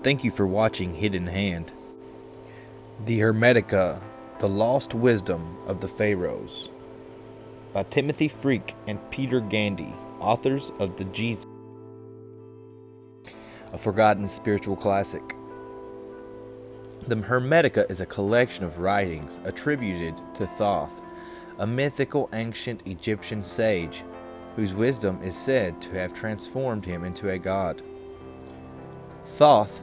Thank you for watching Hidden Hand. The Hermetica, The Lost Wisdom of the Pharaohs, by Timothy Freke and Peter Gandy, authors of the Jesus, a forgotten spiritual classic. The Hermetica is a collection of writings attributed to Thoth, a mythical ancient Egyptian sage whose wisdom is said to have transformed him into a god. Thoth,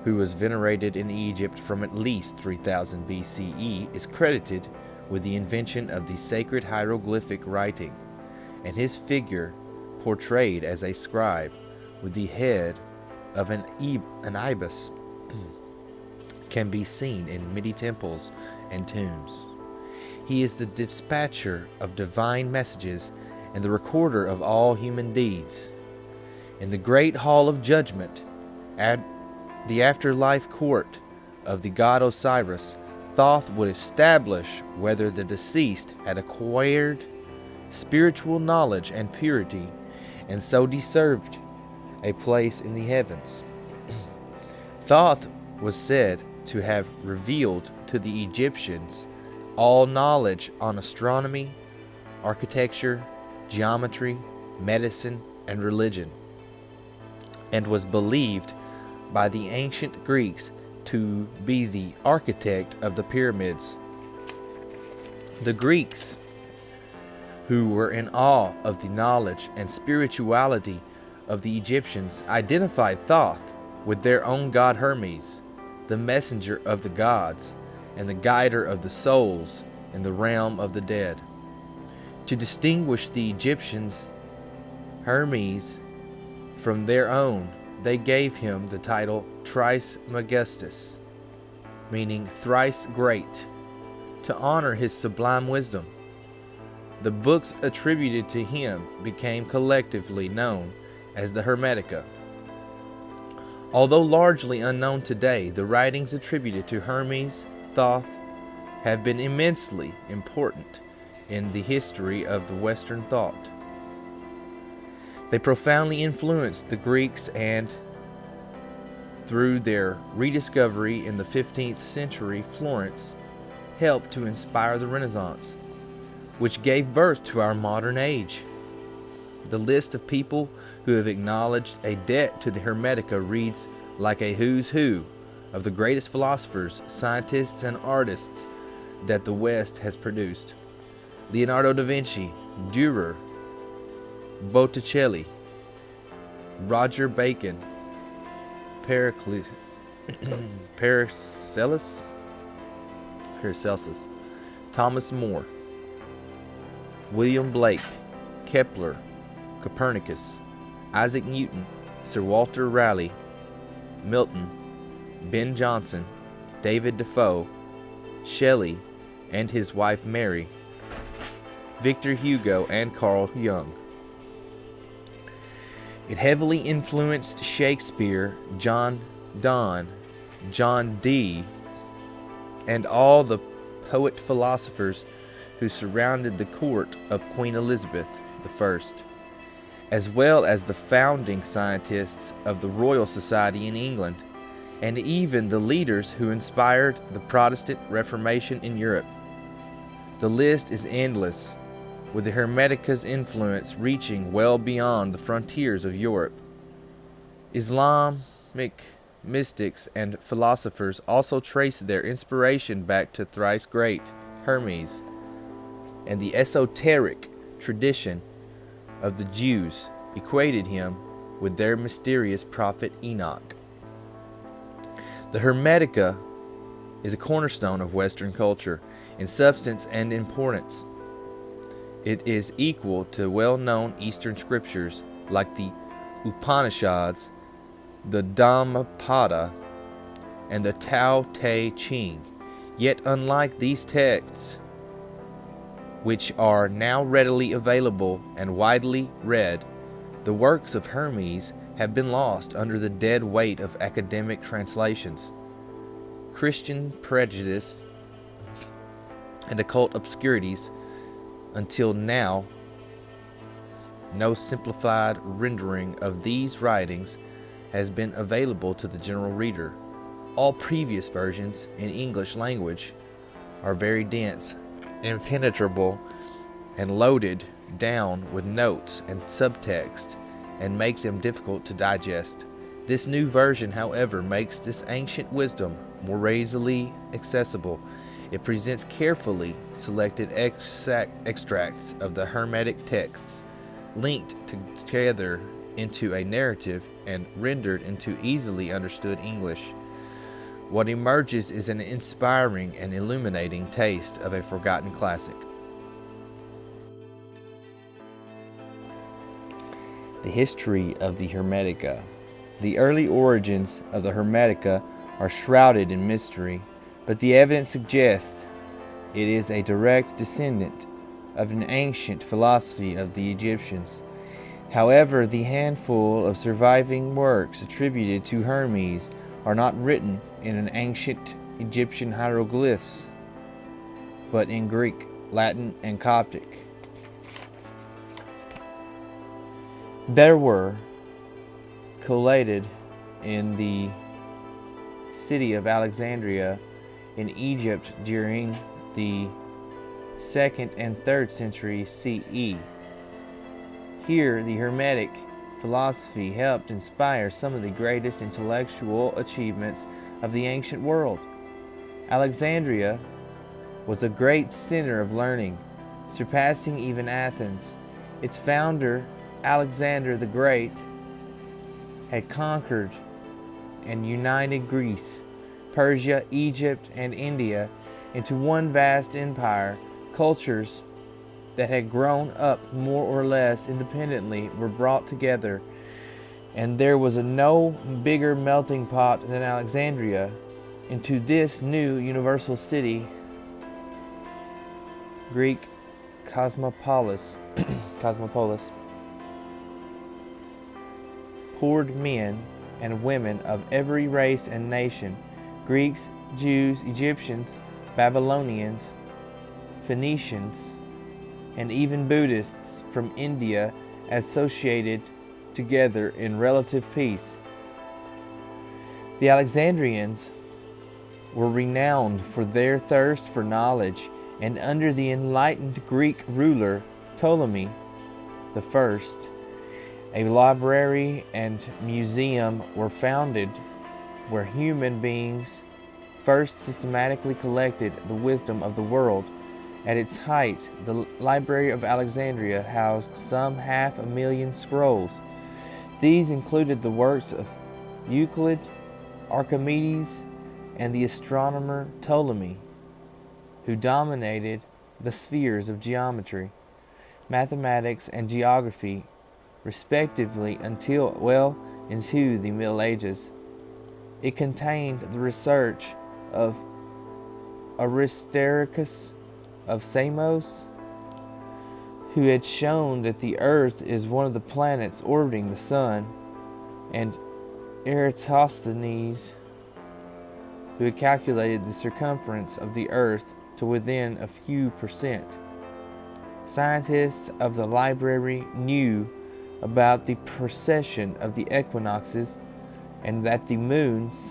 who was venerated in Egypt from at least 3000 BCE, is credited with the invention of the sacred hieroglyphic writing, and his figure, portrayed as a scribe with the head of an ibis, can be seen in many temples and tombs. He is the dispatcher of divine messages and the recorder of all human deeds. In the great hall of judgment, at the afterlife court of the god Osiris, Thoth would establish whether the deceased had acquired spiritual knowledge and purity, and so deserved a place in the heavens. Thoth was said to have revealed to the Egyptians all knowledge on astronomy, architecture, geometry, medicine, and religion, and was believed by the ancient Greeks to be the architect of the pyramids. The Greeks, who were in awe of the knowledge and spirituality of the Egyptians, identified Thoth with their own god Hermes, the messenger of the gods and the guider of the souls in the realm of the dead. To distinguish the Egyptians' Hermes from their own, they gave him the title Trismegistus, meaning thrice great, to honor his sublime wisdom. The books attributed to him became collectively known as the Hermetica. Although largely unknown today, the writings attributed to Hermes, Thoth, have been immensely important in the history of the Western thought. They profoundly influenced the Greeks, and through their rediscovery in the 15th century Florence, helped to inspire the Renaissance, which gave birth to our modern age. The list of people who have acknowledged a debt to the Hermetica reads like a who's who of the greatest philosophers, scientists, and artists that the West has produced. Leonardo da Vinci, Dürer, Botticelli, Roger Bacon, Paracelsus, Thomas More, William Blake, Kepler, Copernicus, Isaac Newton, Sir Walter Raleigh, Milton, Ben Jonson, David Defoe, Shelley and his wife Mary, Victor Hugo, and Carl Jung. It heavily influenced Shakespeare, John Donne, John Dee, and all the poet-philosophers who surrounded the court of Queen Elizabeth I, as well as the founding scientists of the Royal Society in England, and even the leaders who inspired the Protestant Reformation in Europe. The list is endless, with the Hermetica's influence reaching well beyond the frontiers of Europe. Islamic mystics and philosophers also trace their inspiration back to thrice great Hermes, and the esoteric tradition of the Jews equated him with their mysterious prophet Enoch. The Hermetica is a cornerstone of Western culture in substance and importance. It is equal to well-known Eastern scriptures like the Upanishads, the Dhammapada, and the Tao Te Ching. Yet unlike these texts, which are now readily available and widely read, the works of Hermes have been lost under the dead weight of academic translations, Christian prejudice, and occult obscurities. Until now, no simplified rendering of these writings has been available to the general reader. All previous versions in English language are very dense, impenetrable, and loaded down with notes and subtext, and make them difficult to digest. This new version, however, makes this ancient wisdom more easily accessible. It presents carefully selected extracts of the Hermetic texts, linked together into a narrative and rendered into easily understood English. What emerges is an inspiring and illuminating taste of a forgotten classic. The history of the Hermetica. The early origins of the Hermetica are shrouded in mystery, but the evidence suggests it is a direct descendant of an ancient philosophy of the Egyptians. However, the handful of surviving works attributed to Hermes are not written in an ancient Egyptian hieroglyphs, but in Greek, Latin, and Coptic. There were collated in the city of Alexandria in Egypt during the 2nd and 3rd century CE. Here, the Hermetic philosophy helped inspire some of the greatest intellectual achievements of the ancient world. Alexandria was a great center of learning, surpassing even Athens. Its founder, Alexander the Great, had conquered and united Greece, Persia, Egypt, and India into one vast empire. Cultures that had grown up more or less independently were brought together, and there was no bigger melting pot than Alexandria. Into this new universal city, Greek cosmopolis poured men and women of every race and nation: Greeks, Jews, Egyptians, Babylonians, Phoenicians, and even Buddhists from India, associated together in relative peace. The Alexandrians were renowned for their thirst for knowledge, and under the enlightened Greek ruler Ptolemy I, a library and museum were founded where human beings first systematically collected the wisdom of the world. At its height, the Library of Alexandria housed some 500,000 scrolls. These included the works of Euclid, Archimedes, and the astronomer Ptolemy, who dominated the spheres of geometry, mathematics, and geography, respectively, until well into the Middle Ages. It contained the research of Aristarchus of Samos, who had shown that the Earth is one of the planets orbiting the Sun, and Eratosthenes, who had calculated the circumference of the Earth to within a few percent. Scientists of the library knew about the precession of the equinoxes, and that the moon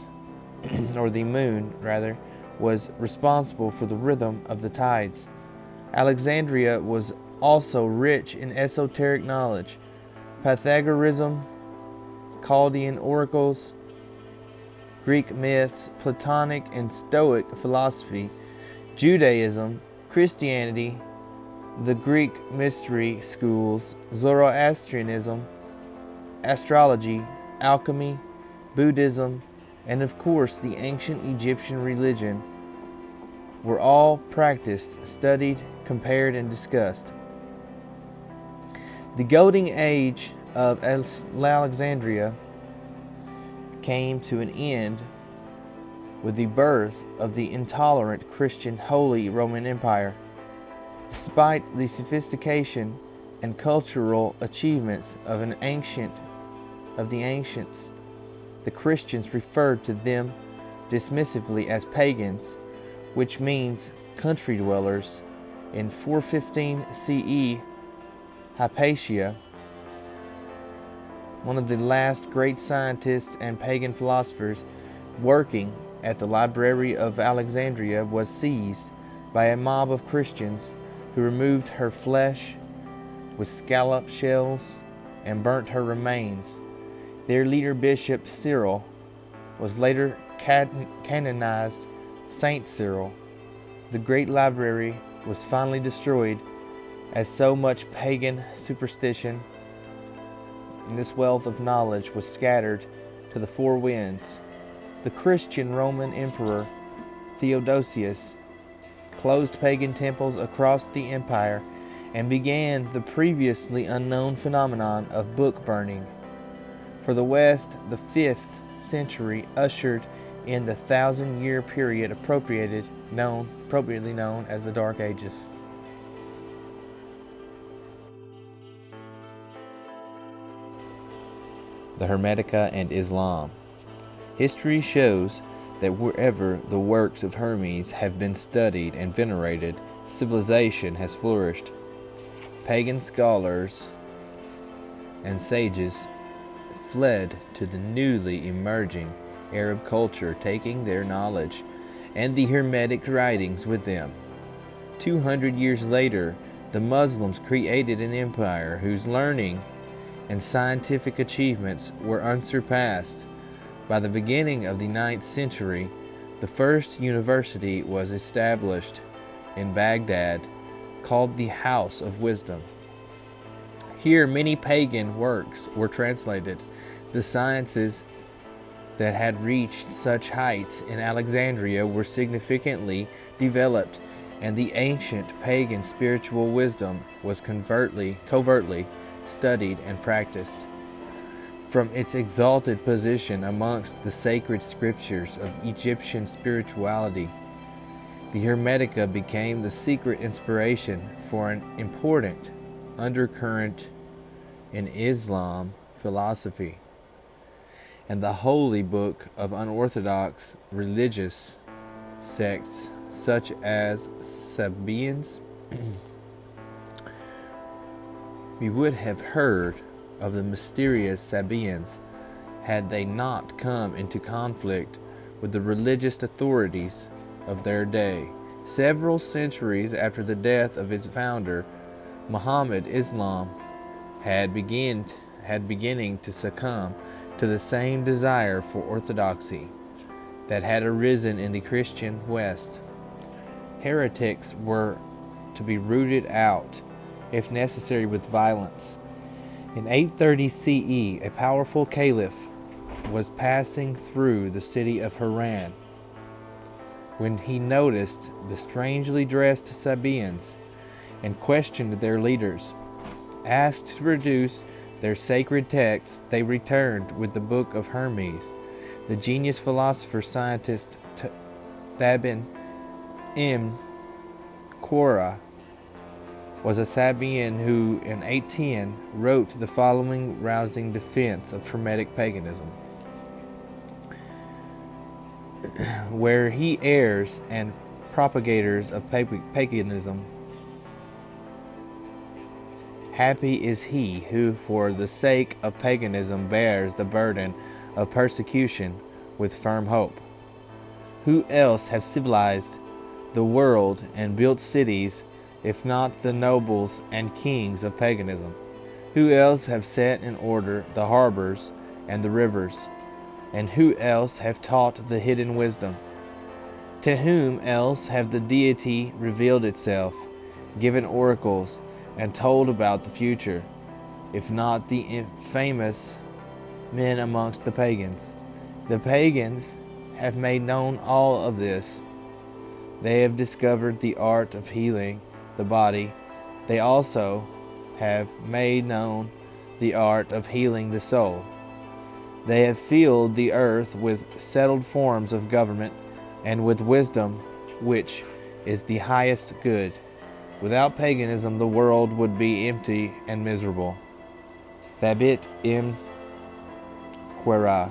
was responsible for the rhythm of the tides. Alexandria was also rich in esoteric knowledge: Pythagoreanism, Chaldean oracles, Greek myths, Platonic and Stoic philosophy, Judaism, Christianity, the Greek mystery schools, Zoroastrianism, astrology, alchemy, Buddhism, and of course the ancient Egyptian religion were all practiced, studied, compared, and discussed. The golden age of Alexandria came to an end with the birth of the intolerant Christian Holy Roman Empire. Despite the sophistication and cultural achievements of the ancients, the Christians referred to them dismissively as pagans, which means country dwellers. In 415 CE, Hypatia, one of the last great scientists and pagan philosophers working at the Library of Alexandria, was seized by a mob of Christians who removed her flesh with scallop shells and burnt her remains. Their leader, Bishop Cyril, was later canonized Saint Cyril. The great library was finally destroyed as so much pagan superstition and this wealth of knowledge was scattered to the four winds. The Christian Roman Emperor Theodosius closed pagan temples across the empire and began the previously unknown phenomenon of book burning. For the West, the 5th century ushered in the 1,000-year period appropriately known as the Dark Ages. The Hermetica and Islam. History shows that wherever the works of Hermes have been studied and venerated, civilization has flourished. Pagan scholars and sages fled to the newly emerging Arab culture, taking their knowledge and the Hermetic writings with them. 200 years later, the Muslims created an empire whose learning and scientific achievements were unsurpassed. By the beginning of the 9th century, the first university was established in Baghdad, called the House of Wisdom. Here many pagan works were translated. The sciences that had reached such heights in Alexandria were significantly developed, and the ancient pagan spiritual wisdom was covertly studied and practiced. From its exalted position amongst the sacred scriptures of Egyptian spirituality, the Hermetica became the secret inspiration for an important undercurrent in Islam philosophy and the holy book of unorthodox religious sects such as Sabians. We would have heard of the mysterious Sabians had they not come into conflict with the religious authorities of their day. Several centuries after the death of its founder, Muhammad, Islam had beginning to succumb to the same desire for orthodoxy that had arisen in the Christian West. Heretics were to be rooted out, if necessary with violence. In 830 CE, a powerful caliph was passing through the city of Haran when he noticed the strangely dressed Sabians and questioned their leaders. Asked to produce their sacred texts, they returned with the Book of Hermes. The genius philosopher-scientist Thabin M. Quora was a Sabian who, in 810, wrote the following rousing defense of Hermetic paganism, where he heirs and propagators of paganism. Happy is he who, for the sake of paganism, bears the burden of persecution with firm hope. Who else have civilized the world and built cities, if not the nobles and kings of paganism? Who else have set in order the harbors and the rivers? And who else have taught the hidden wisdom? To whom else have the deity revealed itself, given oracles, and told about the future, if not the famous men amongst the pagans? The pagans have made known all of this. They have discovered the art of healing the body. They also have made known the art of healing the soul. They have filled the earth with settled forms of government and with wisdom, which is the highest good. Without paganism, the world would be empty and miserable. Thabit M. Quera.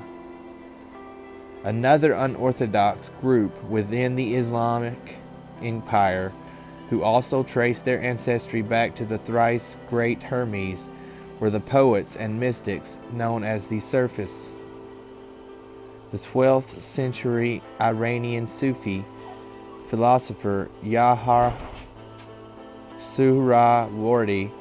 Another unorthodox group within the Islamic Empire, who also traced their ancestry back to the thrice great Hermes, were the poets and mystics known as the Sufis. The 12th century Iranian Sufi philosopher Yahya Suhrawardi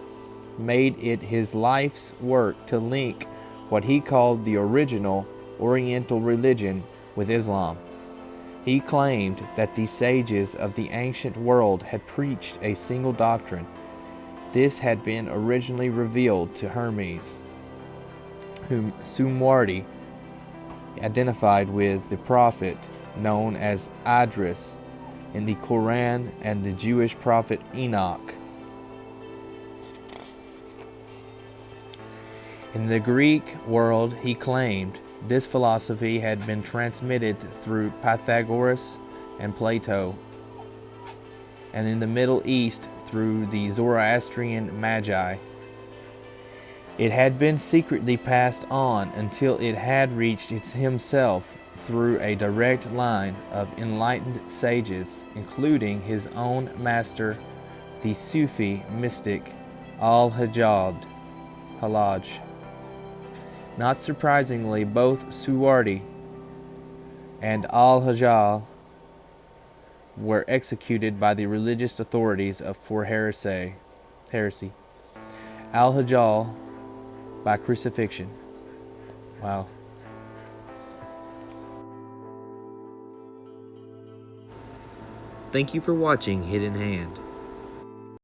made it his life's work to link what he called the original Oriental religion with Islam. He claimed that the sages of the ancient world had preached a single doctrine. This had been originally revealed to Hermes, whom Suhrawardi identified with the prophet known as Idris in the Quran and the Jewish prophet Enoch. In the Greek world, he claimed this philosophy had been transmitted through Pythagoras and Plato, and in the Middle East through the Zoroastrian Magi. It had been secretly passed on until it had reached himself through a direct line of enlightened sages, including his own master, the Sufi mystic Al-Hallaj. Not surprisingly, both Suhrawardi and Al-Hallaj were executed by the religious authorities for heresy. Al-Hallaj by crucifixion. Wow. Thank you for watching Hidden Hand.